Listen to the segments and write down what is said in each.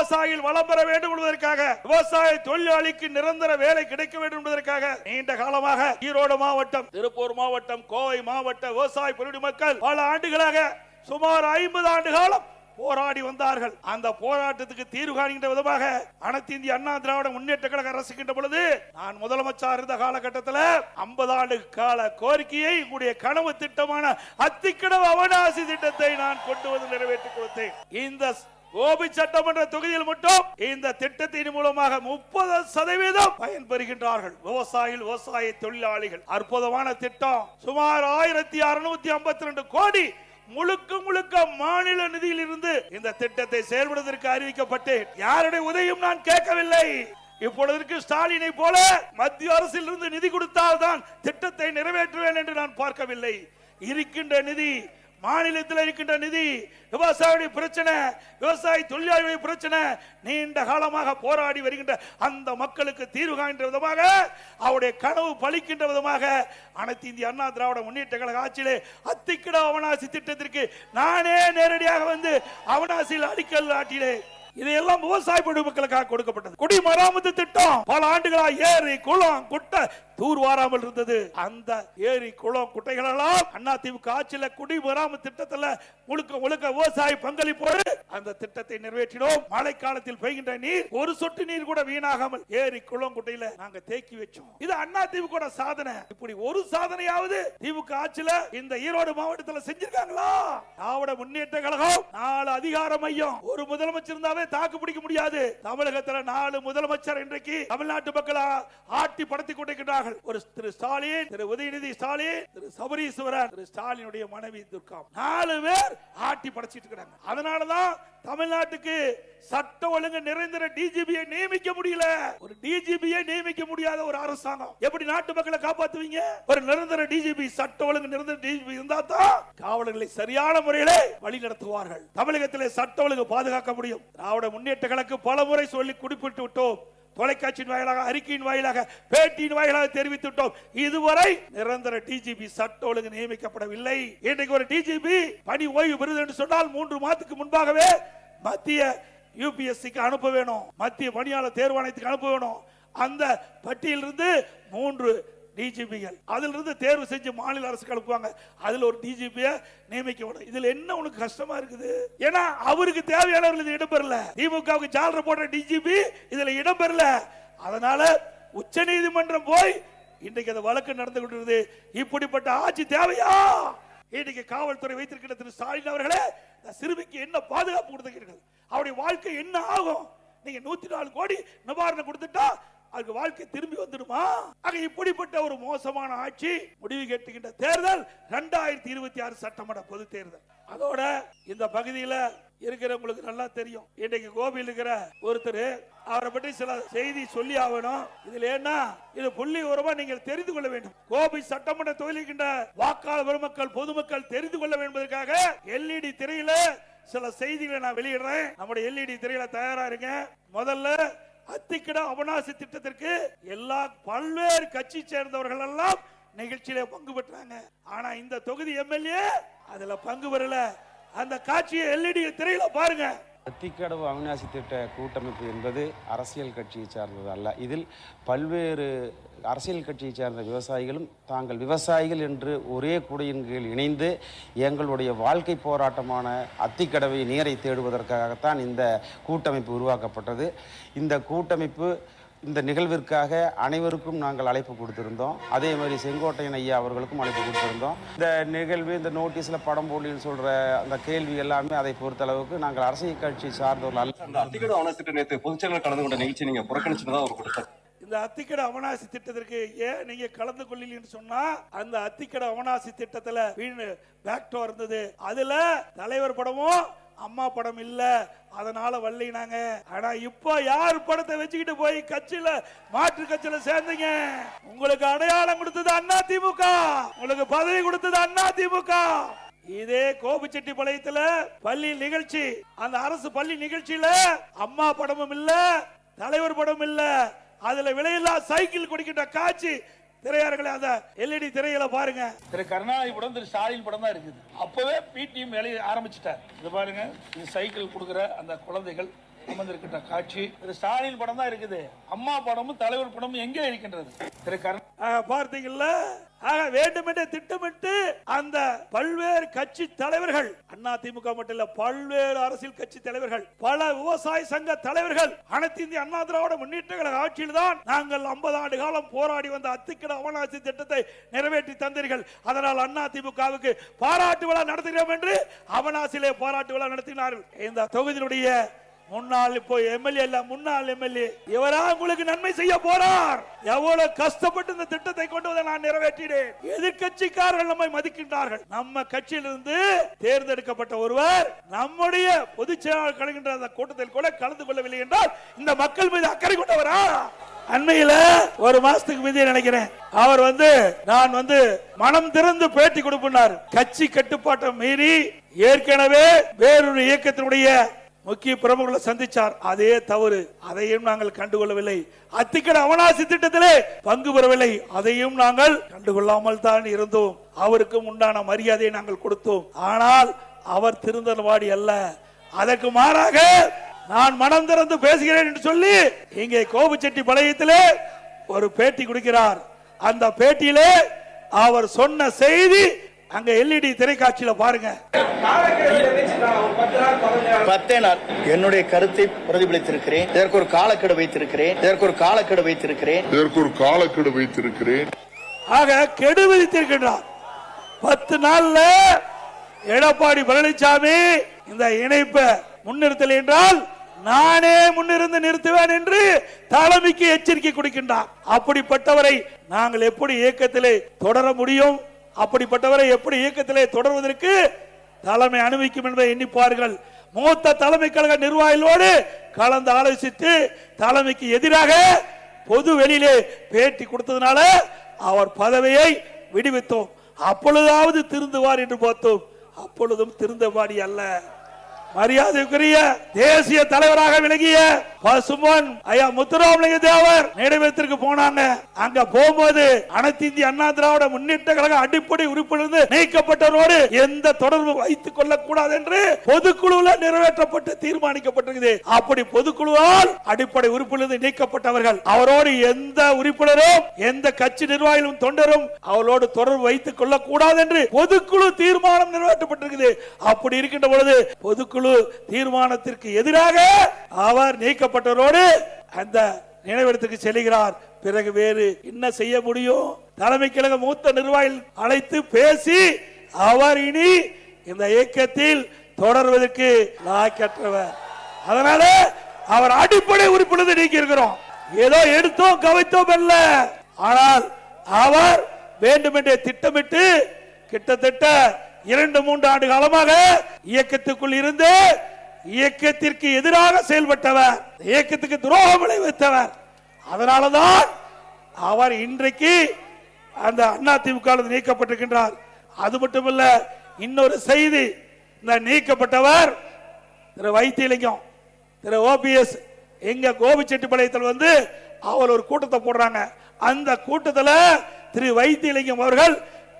விவசாயிகள் வளம் பெற வேண்டும் என்பதற்காக, விவசாய தொழிலாளிக்கு நிரந்தர வேலை கிடைக்க வேண்டும் என்பதற்காக நீண்ட காலமாக ஈரோடு மாவட்டம், திருப்பூர் மாவட்டம், கோவை மாவட்ட விவசாய பெருடி மக்கள் பல ஆண்டுகளாக சுமார் 50 ஆண்டு காலம் போராடி வந்தார்கள். அந்த போராட்டத்துக்கு தீர்வு காண்கின்ற விதமாக அனைத்து இந்திய அண்ணா திராவிட முன்னேற்ற கழக அரசுகின்ற பொழுது நான் முதலமைச்சர் இருந்த காலகட்டத்தில் 50 ஆண்டு கால கோரிக்கையை உங்களுடைய கனவு திட்டமான அத்திக்கடவு அவனாசி திட்டத்தை நான் கொண்டு வந்து நிறைவேற்றி கொடுத்தேன். இந்த கோபி சட்டமன்ற தொகுதியில் மட்டும் இந்த திட்டத்தின் மூலமாக 30% பயன்பெறுகின்றார்கள் விவசாயிகள், விவசாய தொழிலாளிகள். அற்புதமான திட்டம். சுமார் 1652 கோடி முழுக்க முழுக்க மாநில நிதியில் இருந்து இந்த திட்டத்தை செயல்படுவதற்கு அறிவிக்கப்பட்டேன். யாருடைய உதவியும் நான் கேட்கவில்லை. இப்பொழுதற்கு ஸ்டாலினை போல மத்திய அரசில் இருந்து நிதி கொடுத்தால் தான் திட்டத்தை நிறைவேற்றுவேன் என்று நான் பார்க்கவில்லை. இருக்கின்ற நிதி, மாநிலத்தில் இருக்கின்ற நிதி, விவசாயிகளுடைய பிரச்சனை, விவசாய தொழிலாளர்களுடைய பிரச்சனை, நீண்ட காலமாக போராடி வருகின்ற அந்த மக்களுக்கு தீர்வு காண்கின்ற விதமாக, அவருடைய கனவு பலிக்கின்ற விதமாக அனைத்து இந்திய அண்ணா திராவிட முன்னேற்ற கழக ஆட்சியிலே அத்திக்கடவு அவனாசி திட்டத்திற்கு நானே நேரடியாக வந்து அவனாசியில் அடிக்கல் நாட்டிலே. இதையெல்லாம் விவசாய மக்களுக்காக கொடுக்கப்பட்டது. குடிமராமத்து திட்டம் பல ஆண்டுகளாக ஏரி, குளம், குட்டை தூர்வாராமல் இருந்தது. அந்த ஏரி, குளம், குட்டைகள் எல்லாம் அதிமுக ஆட்சியில குடிமராமத்து திட்டத்தில் முழுக்க முழுக்க விவசாய பங்களிப்போடு அந்த திட்டத்தை நிறைவேற்றினோம். மழை காலத்தில் பெய்கின்ற நீர் ஒரு சொட்டு நீர் கூட வீணாகாமல் ஏரி, குளம், குட்டையில நாங்க தேக்கி வச்சோம். இது அதிமுக சாதனை. இப்படி ஒரு சாதனையாவது திமுக ஆட்சியில இந்த ஈரோடு மாவட்டத்தில் செஞ்சிருக்காங்களா? திராவிட முன்னேற்ற கழகம் 4 அதிகார மையம், ஒரு முதலமைச்சர் இருந்தாவே தாக்கு பிடிக்க முடியாது. தமிழகத்தில் 4 முதலமைச்சர் இன்றைக்கு தமிழ்நாட்டு மக்கள் ஆட்டி படுத்திக் கொண்டிருக்கிறார்கள். ஒரு திரு ஸ்டாலின், திரு உதயநிதி ஸ்டாலின், திரு சபரீஸ்வரன், திரு ஸ்டாலினுடைய மனைவி துர்கா, 4 பேர் ஆட்டி படைச்சிட்டு இருக்காங்க. அதனாலதான் தமிழ்நாட்டுக்கு சட்ட ஒழுங்கு நிரந்தர டிஜிபியை நியமிக்க முடியல. ஒரு டிஜிபியை நியமிக்க முடியாத ஒரு அரசாங்கம் எப்படி நாட்டு மக்களை காப்பாத்துவீங்க? ஒரு நிரந்தர டிஜிபி, சட்ட ஒழுங்கு நிரந்தர டிஜிபி இருந்தா தான் காவலர்களை சரியான முறையில் வழி நடத்துவார்கள். தமிழகத்திலே சட்ட ஒழுங்கு பாதுகாக்க முடியும். திராவிட முன்னேற்ற கழகம் பல முறை சொல்லி குறிப்பிட்டு விட்டோம். தொலைக்காட்சியின் வாயிலாக, அறிக்கையின் வாயிலாக, பேட்டியின் வாயிலாக தெரிவித்துட்டோம். இதுவரை நிரந்தர டிஜிபி சட்ட ஒழுங்கு நியமிக்கப்படவில்லை. இன்றைக்கு ஒரு டிஜிபி பணி ஓய்வு பெறுது என்று சொன்னால் 3 மாதத்துக்கு முன்பாகவே மத்திய யூபிஎஸ்சிக்கு அனுப்ப வேணும், மத்திய பணியாளர் தேர்வாணையத்துக்கு அனுப்ப வேணும். அந்த பட்டியலிருந்து 3 டிஜிபிகள் அதிலிருந்து தேர்வு செஞ்சு மாநில அரசுக்கு அனுப்புவாங்க. அதுல ஒரு டிஜிபியை நியமிக்க. இதுல என்ன உனக்கு கஷ்டமா இருக்குது? ஏன்னா அவருக்கு தேவையானவர்கள் இடம்பெறல. திமுகவுக்கு ஜாலர் போடுற டிஜிபி இதுல இடம்பெறல. அதனால உச்ச நீதிமன்றம் போய் இன்றைக்கு அந்த வழக்கு நடந்து கொண்டிருக்கிறது. இப்படிப்பட்ட ஆட்சி தேவையா? இன்னைக்கு காவல்துறை வைத்திருக்கிற திரு ஸ்டாலின் அவர்களே, சிறுமிக்கு என்ன பாதுகாப்பு கொடுத்திருக்கிறீர்கள்? அவருடைய வாழ்க்கை என்ன ஆகும்? நீங்க 104 கோடி நிவாரணம் கொடுத்துட்டா அதுக்கு வாழ்க்கை திரும்பி வந்துடுமா? இப்படிப்பட்ட ஒரு மோசமான ஆட்சி. முடிவு கேட்டுகின்ற தேர்தல் 2026 சட்டமன்ற பொது தேர்தல். அதோட இந்த பகுதியில் இருக்கிறவங்களுக்கு நல்லா தெரியும். இன்றைக்கு கோபியில் இருக்கிற ஒருத்தர், அவரை பற்றி சில செய்தி சொல்லி ஆகணும். இதுல என்ன, இது புள்ளி உரமா நீங்கள் தெரிந்து கொள்ள வேண்டும். கோபி சட்டமன்ற தொகுதிக்கின்ற வாக்காளர் பெருமக்கள், பொதுமக்கள் தெரிந்து கொள்ள என்பதற்காக எல்இடி திரையில சில செய்திகளை நான் வெளியிடுறேன். நம்முடைய எல்இடி திரையில தயாரா இருங்க. முதல்ல அத்திக்கடவு அவனாசி திட்டத்திற்கு எல்லா பல்வேறு கட்சி சேர்ந்தவர்கள் எல்லாம் நிகழ்ச்சியில பங்கு பெற்றாங்க. ஆனா இந்த தொகுதி எம்எல்ஏ அதுல பங்கு பெறல. அந்த காட்சியை எல்இடி திரையில பாருங்க. அத்திக்கடவு அவிநாசி திட்ட கூட்டமைப்பு என்பது அரசியல் கட்சியை சார்ந்தது அல்ல. இதில் பல்வேறு அரசியல் கட்சியை சார்ந்த விவசாயிகளும் தாங்கள் விவசாயிகள் என்று ஒரே குடையின் கீழ் இணைந்து எங்களுடைய வாழ்க்கை போராட்டமான அத்திக்கடவை நீரை தேடுவதற்காகத்தான் இந்த கூட்டமைப்பு உருவாக்கப்பட்டது. இந்த கூட்டமைப்பு இந்த நிகழ்விற்காக அனைவருக்கும் நாங்கள் அழைப்பு கொடுத்திருந்தோம். அதே மாதிரி செங்கோட்டையன் ஐயா அவர்களுக்கும் அழைப்பு கொடுத்திருந்தோம். இந்த நிகழ்வு, இந்த நோட்டீஸில் படம் போலின்னு சொல்கிற அந்த கேள்வி எல்லாமே அதை பொறுத்த அளவுக்கு நாங்கள் அரசியல் கட்சி சார்ந்தவர்கள் அல்ல. அந்த அத்திக்கடவு அவனாசி திட்ட நேற்று பொதுச்செயலாளர் கலந்து கொண்ட நிகழ்ச்சி நீங்க புறக்கணிச்சுதான் அவர் கொடுத்தார். இந்த அத்திக்கடவு அவனாசி திட்டத்திற்கு ஏன் நீங்க கலந்து கொள்ளலன்னு சொன்னா, அந்த அத்திக்கடவு அவனாசி திட்டத்துல பேக்டோ இருந்தது. அதுல தலைவர் படமும் அம்மா படம் இல்ல, அதனால வல்லினாங்க. ஆனா இப்ப யார் படத்தை வச்சுக்கிட்டு போய் கட்சியில, மாற்று கட்சியில சேர்ந்தீங்க? உங்களுக்கு அடையாளம் கொடுத்தது அதிமுக, உங்களுக்கு பதவி கொடுத்தது அதிமுக. இதே கோபிச்செட்டிப்பாளையத்துல பள்ளி நிகழ்ச்சி, அந்த அரசு பள்ளி நிகழ்ச்சியில அம்மா படமும் இல்ல, தலைவர் படம் இல்ல, அதுல விலையில்லா சைக்கிள் கொடுக்கின்ற காட்சி திரையரங்களை அந்த LED திரைகளை பாருங்க. திரு கருணாநிதி படம், திரு ஸ்டாலின் படம் தான் இருக்குது. அப்பவே பிடிஎம் வேலையை ஆரம்பிச்சிட்டார். இது பாருங்க, இது சைக்கிள் கொடுக்குற அந்த குழந்தைகள் அமர்ந்திருக்கின்ற காட்சி. திரு ஸ்டாலின் படம் தான் இருக்குது. அம்மா படமும் தலைவர் படமும் எங்கே இருக்கின்றது? திரு பார்த்தீங்கல்ல, ஆக வேண்டுமென்றே திட்டமிட்டு அந்த பல்வேறு கட்சி தலைவர்கள், அதிமுக மட்டும் இல்ல, பல்வேறு அரசியல் கட்சி தலைவர்கள், பல விவசாய சங்க தலைவர்கள், அனைத்து இந்திய அண்ணா திராவிட முன்னேற்ற கழக ஆட்சியில் தான் நாங்கள் 50 ஆண்டு காலம் போராடி வந்த அத்திக்கட அவனாசி திட்டத்தை நிறைவேற்றி தந்தீர்கள். அதனால் அதிமுகவுக்கு பாராட்டு விழா நடத்துகிறோம் என்று அவனாசிலே பாராட்டு விழா நடத்தினார்கள். இந்த தொகுதியினுடைய முன்னாள், இப்போ எம்எல்ஏ இல்ல, முன்னாள் எம்எல்ஏ இவரா உங்களுக்கு நன்மை செய்ய போறார். எவ்வளவு கஷ்டப்பட்டு இந்த திட்டத்தை கொண்டு வந்து நான் நிறைவேற்றினேன். எதிர்கட்சிக்காரர்கள் நம்மை மதிக்கின்றார்கள். நம்ம கட்சியிலிருந்து தேர்ந்தெடுக்கப்பட்ட ஒருவர் நம்முடைய பொதுச் செயலாளர் கலக்கின்ற அந்த கூட்டத்தில் கூட கலந்து கொள்ளவில்லை என்றால் இந்த மக்கள் மீது அக்கறை கொண்டவரா? அண்மையில ஒரு மாசத்துக்கு மீது நினைக்கிறேன், அவர் நான் மனம் திறந்து பேட்டி கொடுப்பார். கட்சி கட்டுப்பாட்டை மீறி ஏற்கனவே வேறொரு இயக்கத்தினுடைய முக்கிய பிரமுகர்களை சந்திச்சார். அதே தவறு, அதையும் நாங்கள் கண்டுகொள்ளவில்லை. அத்திக்கட அவனாசி திட்டத்திலே பங்கு பெறவில்லை, அதையும் நாங்கள் கண்டுகொள்ளாமல் தான் இருந்தோம். அவருக்கும் உண்டான மரியாதையை நாங்கள் கொடுத்தோம். ஆனால் அவர் திருந்தவாடி அல்ல. அதற்கு மாறாக நான் மனம் திறந்து பேசுகிறேன் என்று சொல்லி இங்கே கோபிச்செட்டிப்பாளையத்திலே ஒரு பேட்டி கொடுக்கிறார். அந்த பேட்டியிலே அவர் சொன்ன செய்தி அங்க LED திரைக்காட்சியில பாருங்க. 10 நாள் என்னுடைய கருத்தை பிரதிபலித்திருக்கிறேன். இதற்கு ஒரு காலக்கெடு வைத்திருக்கிறேன். ஆக கெடு விதித்திருக்கிறார். 10 நாள்ல எடப்பாடி பழனிசாமி இந்த இணைப்பை முன்னிறுத்தல் என்றால் நானே முன்னிருந்து நிறுத்துவேன் என்று தலைமைக்கு எச்சரிக்கை கொடுக்கின்றார். அப்படிப்பட்டவரை நாங்கள் எப்படி இயக்கத்திலே தொடர முடியும்? அப்படிப்பட்டவரை எப்படி இயக்கத்திலே தொடர்வதற்கு தலைமை அனுமதிக்கும் என்பதை எண்ணிப்பார்கள். மூத்த தலைமை கழக நிர்வாகிகளோடு கலந்து ஆலோசித்து தலைமைக்கு எதிராக பொது வெளியிலே பேட்டி கொடுத்ததுனால அவர் பதவியை விடுவித்தோம். அப்பொழுதாவது திருந்துவார் என்று பார்த்தோம். அப்பொழுதும் திருந்தவாடி அல்ல. மரியாதைக்குரிய தேசிய தலைவராக விளங்கிய பசுமன் ஐயா முத்துராமலிங்க தேவர் நினைவகத்திற்கு போனாங்க. அங்க போகும்போது அனைத்து இந்திய அண்ணா திராவிட முன்னேற்ற கழக அடிப்படை உறுப்பிலிருந்து நீக்கப்பட்டவரோடு எந்த தொடர்பு வைத்துக் கொள்ளக் கூடாது என்று பொதுக்குழுவில் நிறைவேற்றப்பட்டு தீர்மானிக்கப்பட்டிருக்கிறது. அப்படி பொதுக்குழுவால் அடிப்படை உறுப்பிலிருந்து நீக்கப்பட்டவர்கள், அவரோடு எந்த உறுப்பினரும் எந்த கட்சி நிர்வாகிகளும் தொண்டரும் அவரோடு தொடர்பு வைத்துக் கொள்ளக் கூடாது என்று பொதுக்குழு தீர்மானம் நிறைவேற்றப்பட்டிருக்கிறது. அப்படி இருக்கின்ற பொழுது பொதுக்குழு தீர்மானத்திற்கு எதிராக அவர் நீக்கப்பட்டவரோடு அந்த நினைவிடத்துக்கு செல்கிறார். பிறகு வேறு என்ன செய்ய முடியும்? தலைமை கழக மூத்த நிர்வாகிகள் அழைத்து பேசி அவர் இனி இந்த இயக்கத்தில் தொடர்வதற்கு லாயக்கற்றவர். அதனால அவர் அடிப்படை உறுப்பினர் நீக்கி இருக்கிறோம். ஏதோ எடுத்தோம் கவைத்தோம் அல்ல. ஆனால் அவர் வேண்டுமென்றே திட்டமிட்டு கிட்டத்தட்ட 2-3 ஆண்டு காலமாக இயக்கத்துக்குள் இருந்து இயக்கத்திற்கு எதிராக செயல்பட்டவர், இயக்கத்துக்கு துரோகம் விளைவித்தவர். அதனாலதான் அவர் இன்றைக்கு அந்த அதிமுக நீக்கப்பட்டிருக்கின்றார். அது மட்டுமல்ல, இன்னொரு செய்தி, இந்த நீக்கப்பட்டவர் திரு வைத்தியலிங்கம், திரு OPS எங்க கோபிச்செட்டிப்பாளையத்தில் அவர் ஒரு கூட்டத்தை போடுறாங்க. அந்த கூட்டத்தில் திரு வைத்தியலிங்கம் அவர்கள்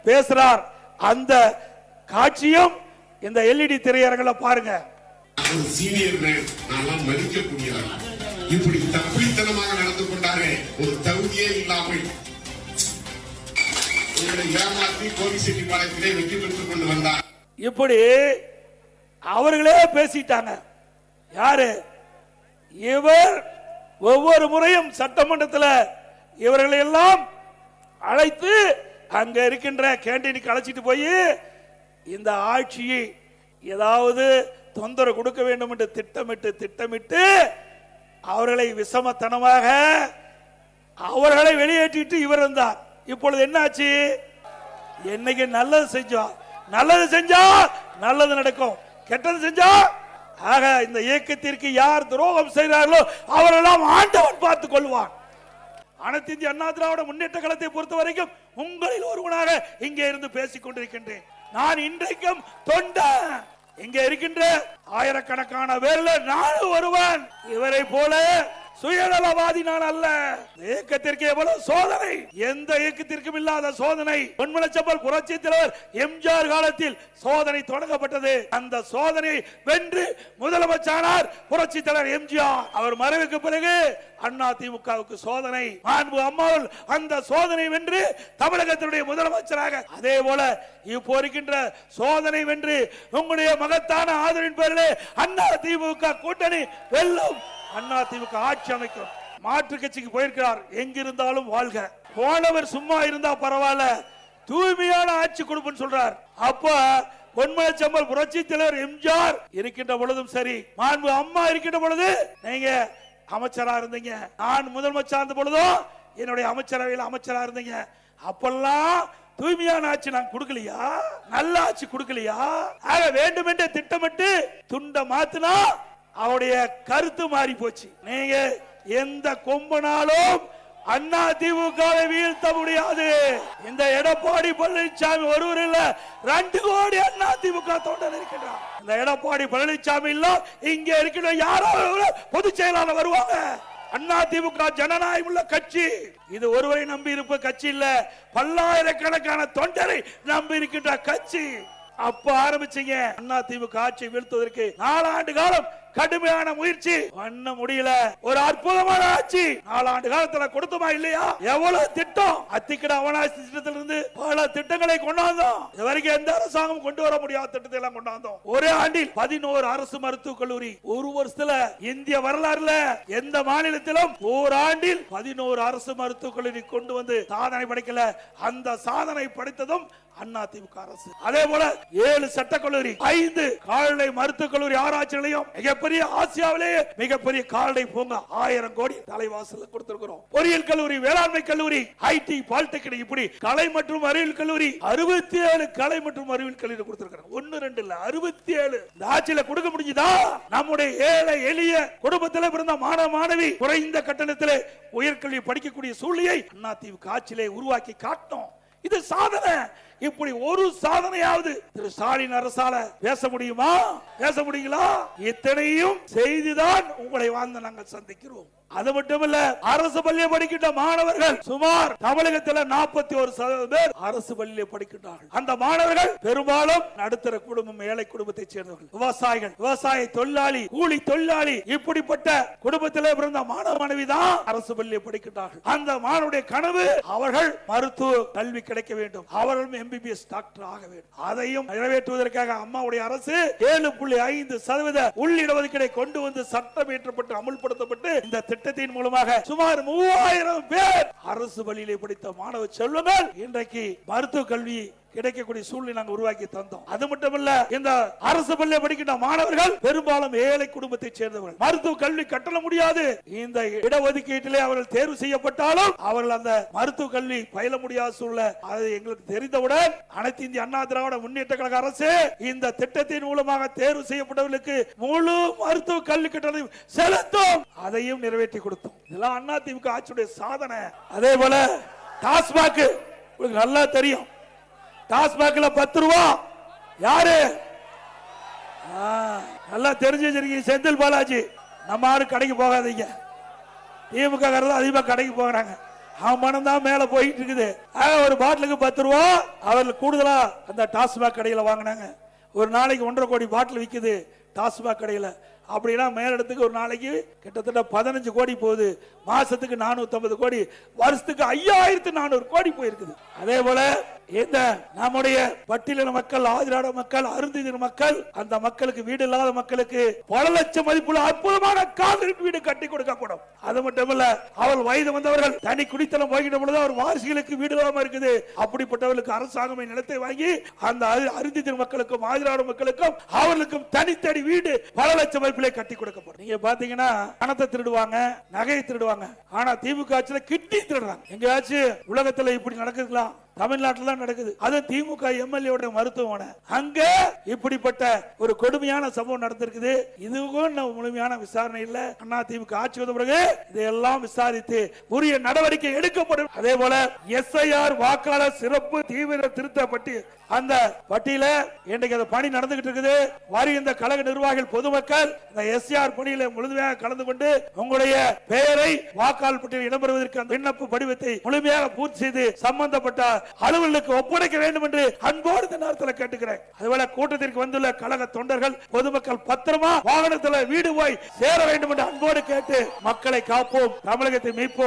பேசுறார். அந்த காட்சியும் இந்த LED திரையரங்குல பாருங்க. சீனியர் நான் மதிக்கக்கூடிய இப்படி தப்பித்தனமாக நடந்து கொண்டாரே, ஒரு தகுதியே இல்லாமல் ஏமாற்றி கோபிச்செட்டிப்பாளையத்திலே வெற்றி பெற்றுக் கொண்டு வந்தார். இப்படி அவர்களே பேசிட்டாங்க. யாரு இவர்? ஒவ்வொரு முறையும் சட்டமன்றத்தில் இவர்களை எல்லாம் அழைத்து அங்க இருக்கின்ற கேண்டீனுக்கு அழைச்சிட்டு போய் இந்த ஆட்சியை ஏதாவது தொந்தரவு கொடுக்க வேண்டும் என்று திட்டமிட்டு அவர்களை விஷமத்தனமாக அவர்களை வெளியேற்றிட்டு இவர் வந்தார். இப்பொழுது என்னாச்சு? என்னைக்கு நல்லது செஞ்சா நல்லது நடக்கும், கெட்டது செஞ்சா ஆக இந்த இயக்கத்திற்கு யார் துரோகம் செய்கிறார்களோ அவரெல்லாம் ஆண்டவன் பார்த்துக் கொள்வான். அனைத்து இந்திய அண்ணா திராவிட முன்னேற்ற கழகத்தை பொறுத்த வரைக்கும் உங்களில் ஒருவனாக இங்கே இருந்து பேசிக் கொண்டிருக்கின்றேன். நான் இன்றைக்கும் தொண்டன். இங்கே இருக்கின்ற ஆயிரக்கணக்கான பேர்ல நானும் ஒருவன். இவரை போல சுயநலவாதி நான் அல்ல. இயக்கத்திற்கு எவ்வளவு சோதனை, எந்த இயக்கத்திற்கும் இல்லாத சோதனை. பொன்மனச்செம்மல் புரட்சி தலைவர் எம்ஜிஆர் காலத்தில் சோதனை தொடங்கப்பட்டது. அந்த சோதனை வென்று முதலமைச்சரானார் புரட்சி தலைவர் எம்ஜிஆர். அவர் மறைவுக்கு பிறகு அதிமுகவுக்கு சோதனை. மாண்பு அம்மாள் அந்த சோதனை வென்று தமிழகத்தினுடைய முதலமைச்சராக, அதே போல இப்போ இருக்கின்ற சோதனை வென்று உங்களுடைய மகத்தான ஆதரவின் பேரிலே அதிமுக கூட்டணி வெல்லும். அதிமுக ஆட்சி அமைக்கும். மாற்று கட்சிக்கு போயிருக்கிறார். எங்கிருந்தாலும் வாழ்க. போனவர் சும்மா இருந்தா பரவாயில்ல, தூய்மையான ஆட்சி கொடுப்புன்னு சொல்றார். அப்ப பொன்மனச்செம்மல் புரட்சி தலைவர் எம்ஜிஆர் இருக்கின்ற பொழுதும் சரி, மாண்பு அம்மா இருக்கின்ற பொழுது நீங்க அமைச்சரா இருந்தீங்க. நான் முதலமைச்சர் இருந்த பொழுதும் என்னுடைய அமைச்சரவையில் அமைச்சரா இருந்தீங்க. அப்பெல்லாம் தூய்மையான ஆட்சி நான் கொடுக்கலையா? நல்ல ஆட்சி கொடுக்கலையா? ஆக வேண்டும் என்று திட்டமிட்டு துண்ட மாத்தினா அவருடைய கருத்து மாறி போச்சு. நீங்க எந்த கொம்பனாலும் அதிமுகவை வீழ்த்த முடியாது. இந்த எடப்பாடி பழனிசாமி ஒருவர் இல்ல, 2 கோடி அதிமுக தொண்டர் இருக்கின்றார். இந்த எடப்பாடி பழனிசாமி இல்ல, இங்க இருக்கின்ற யாராவது பொதுச் செயலாளர் வருவாங்க. அதிமுக ஜனநாயகம் உள்ள கட்சி. இது ஒருவரை நம்பி இருப்ப கட்சி இல்ல, பல்லாயிரக்கணக்கான தொண்டரை நம்பி இருக்கின்ற கட்சி. அப்ப ஆரம்பிச்சீங்க அதிமுக ஆட்சியை வீழ்த்துவதற்கு 4 ஆண்டு காலம் கடுமையான முயற்சி பண்ண முடியல. ஒரு அற்புதமான ஆட்சி 4 ஆண்டு காலத்துல கொடுத்தோமா இல்லையா? எவ்வளவு திட்டம், அத்திக்கட அவனாசி திட்டத்திலிருந்து பல திட்டங்களை கொண்டாந்தோம். இதுவரைக்கும் எந்த அரசாங்கம் கொண்டு வர முடியாத திட்டத்தை எல்லாம் கொண்டாந்தோம். ஒரே ஆண்டில் 11 அரசு மருத்துவக் கல்லூரி. ஒரு வருஷத்துல இந்திய வரலாறுல எந்த மாநிலத்திலும் ஓராண்டில் 11 அரசு மருத்துவக் கல்லூரி கொண்டு வந்து சாதனை படைக்கல. அந்த சாதனை படைத்ததும் அதிமுக அரசு. அதே போல 7 சட்டக்கல்லூரி, 5 கால்நடை மருத்துவக் கல்லூரி ஆராய்ச்சி நிலையம், மிகப்பெரிய ஆசியாவிலேயே மிகப்பெரிய கால்நடை பூங்கா, 1000 கோடி தலைவாசல் கொடுத்திருக்கிறோம். பொறியியல் கல்லூரி, வேளாண்மை கல்லூரி, ஐடி, பாலிடெக்னிக், இப்படி கலை மற்றும் அறிவியல் கல்லூரி 67 கலை மற்றும் அறிவியல் கல்லூரி கொடுத்திருக்கிறோம். 1 2 இல்ல, 67. இந்த ஆட்சியில கொடுக்க முடிஞ்சதா? நம்முடைய ஏழை எளிய குடும்பத்தில் பிறந்த மாணவ மாணவி குறைந்த கட்டணத்தில் உயர்கல்வி படிக்கக்கூடிய சூழ்நிலையை அதிமுக ஆட்சியிலே உருவாக்கி காட்டணும். இது சாதனை. இப்படி ஒரு சாதனையாவது திரு ஸ்டாலின் அரசால பேச முடியுமா? பேச முடியுங்களா? இத்தனையும் செய்துதான் உங்களை வாழ்ந்து நாங்கள் சந்திக்கிறோம். அது மட்டுமல்ல, அரசு பள்ளியில் படிக்கின்ற மாணவர்கள் சுமார் தமிழகத்தில் 41% பேர் அரசு பள்ளியில் படிக்கின்றார்கள். அந்த மாணவர்கள் பெரும்பாலும் நடுத்தர குடும்பம், ஏழை குடும்பத்தை சேர்ந்தவர்கள், விவசாயிகள், விவசாய தொழிலாளி, கூலி தொழிலாளி, இப்படிப்பட்ட குடும்பத்திலே பிறந்த மாணவ மாணவி தான் அரசு பள்ளியில் படிக்கின்றார்கள். அந்த மாணவருடைய கனவு அவர்கள் மருத்துவ கல்வி கிடைக்க வேண்டும், அவர்களும் MBBS டாக்டர் ஆக வேண்டும். அதையும் நிறைவேற்றுவதற்காக அம்மாவுடைய அரசு 7.5% உள்ளிடஒதுக்கீடை கொண்டு வந்து சட்டம் இயற்றப்பட்டு அமுல்படுத்தப்பட்டு இந்த திட்டத்தின் மூலமாக சுமார் 3000 பேர் அரசு பள்ளியிலே படித்த மாணவ செல்வங்கள் இன்றைக்கு மருத்துவ கல்வி கிடைக்கக்கூடிய சூழ்நிலை நாங்கள் உருவாக்கி தந்தோம். அது மட்டுமல்ல, இந்த அரசு பள்ளியில் படிக்கின்ற மாணவர்கள் பெரும்பாலும் ஏழை குடும்பத்தை சேர்ந்தவர்கள். மருத்துவ கல்வி கட்டண முடியாது. இந்த இடஒதுக்கீட்டிலே அவர்கள் தேர்வு செய்யப்பட்டாலும் அவர்கள் அந்த மருத்துவ கல்வி பயில முடியாத சூழ்நிலை. அது எங்களுக்கு தெரிந்தவுடன் அனைத்து இந்திய அண்ணா திராவிட முன்னேற்ற கழக அரசு இந்த திட்டத்தின் மூலமாக தேர்வு செய்யப்பட்டவர்களுக்கு முழு மருத்துவ கல்வி கட்டணம் செலுத்தும். அதையும் நிறைவேற்றி கொடுத்தோம். இதெல்லாம் அதிமுக ஆட்சியுடைய சாதனை. அதே போல டாஸ்மாக் உங்களுக்கு நல்லா தெரியும். டாஸ்மாக்ல 10 ரூபா யாரு? நல்லா தெரிஞ்சு வச்சிருக்கீங்க. செந்தில் பாலாஜி. நம்ம ஆளு கடைக்கு போகாதீங்க. திமுக அதிகமா கடைக்கு போகிறாங்க. அவன் பணம் தான் மேல போயிட்டு இருக்குது. ஒரு பாட்டிலுக்கு 10 ரூபா. அவர்கள் கூடுதலா அந்த டாஸ்மாக் கடையில வாங்கினாங்க. ஒரு நாளைக்கு 1.5 கோடி பாட்டில் விக்குது டாஸ்மாக் கடையில. அப்படின்னா மேலிடத்துக்கு ஒரு நாளைக்கு கிட்டத்தட்ட 15 கோடி போகுது. மாசத்துக்கு 450 கோடி, வருஷத்துக்கு 5400 கோடி போயிருக்குது. அதே போல இந்த நம்முடைய பட்டியலின மக்கள், ஆதிராட மக்கள், அருந்தின மக்கள், அந்த மக்களுக்கு வீடு இல்லாத மக்களுக்கு பல லட்சம் மதிப்புள்ள அற்புதமான கான்கிரீட் வீடு கட்டி கொடுக்கப்படும். அது மட்டுமல்ல, அவள் வயது வந்தவர்கள் தனி குடித்தனம் போகின்ற பொழுது அவர் வாரிசுகளுக்கு வீடு இல்லாம இருக்குது. அப்படிப்பட்டவர்களுக்கு அரசாங்கம் நிலத்தை வாங்கி அந்த அருந்தின மக்களுக்கும் ஆதிராட மக்களுக்கும் அவர்களுக்கும் தனித்தனி வீடு பல லட்சம் மதிப்பிலே கட்டி கொடுக்கப்படும். நீங்க பாத்தீங்கன்னா பணத்தை திருடுவாங்க, நகையை திருடுவாங்க. ஆனா திமுக ஆட்சியில கிட்னி திருடுறாங்க. எங்கயாச்சும் உலகத்துல இப்படி நடக்குதுங்களா? தமிழ்நாட்டில் தான் நடக்குது. அது திமுக எம்எல்ஏ மருத்துவமனை. அங்க இப்படிப்பட்ட ஒரு கொடுமையான சம்பவம் நடந்திருக்குது. இதுவும் முழுமையான விசாரணை இல்ல. அண்ணா திமுக ஆட்சி வந்த பிறகு இதையெல்லாம் விசாரித்து உரிய நடவடிக்கை எடுக்கப்படும். அதே போல SIR வாக்காளர் சிறப்பு தீவிர திருத்த பட்டியல், அந்த பட்டியல இன்றைக்கு அந்த பணி நடந்துகிட்டு இருக்குது. வருகின்ற கழக நிர்வாகிகள் பொதுமக்கள் இந்த SIR பணியில முழுமையாக கலந்து கொண்டு உங்களுடைய பெயரை வாக்காளர் பட்டியலில் இடம்பெறுவதற்கு அந்த விண்ணப்ப படிவத்தை முழுமையாக பூர்த்தி செய்து சம்பந்தப்பட்ட அலுவலருக்கு ஒப்படைக்க வேண்டும் என்று அன்போடு இந்த நேரத்தில் கேட்டுக்கிறேன். அதுபோல கூட்டத்திற்கு வந்துள்ள கழக தொண்டர்கள் பொதுமக்கள் பத்திரமா வாகனத்தில் வீடு போய் சேர வேண்டும் என்று அன்போடு கேட்டு மக்களை காப்போம், தமிழகத்தை மீட்போம்.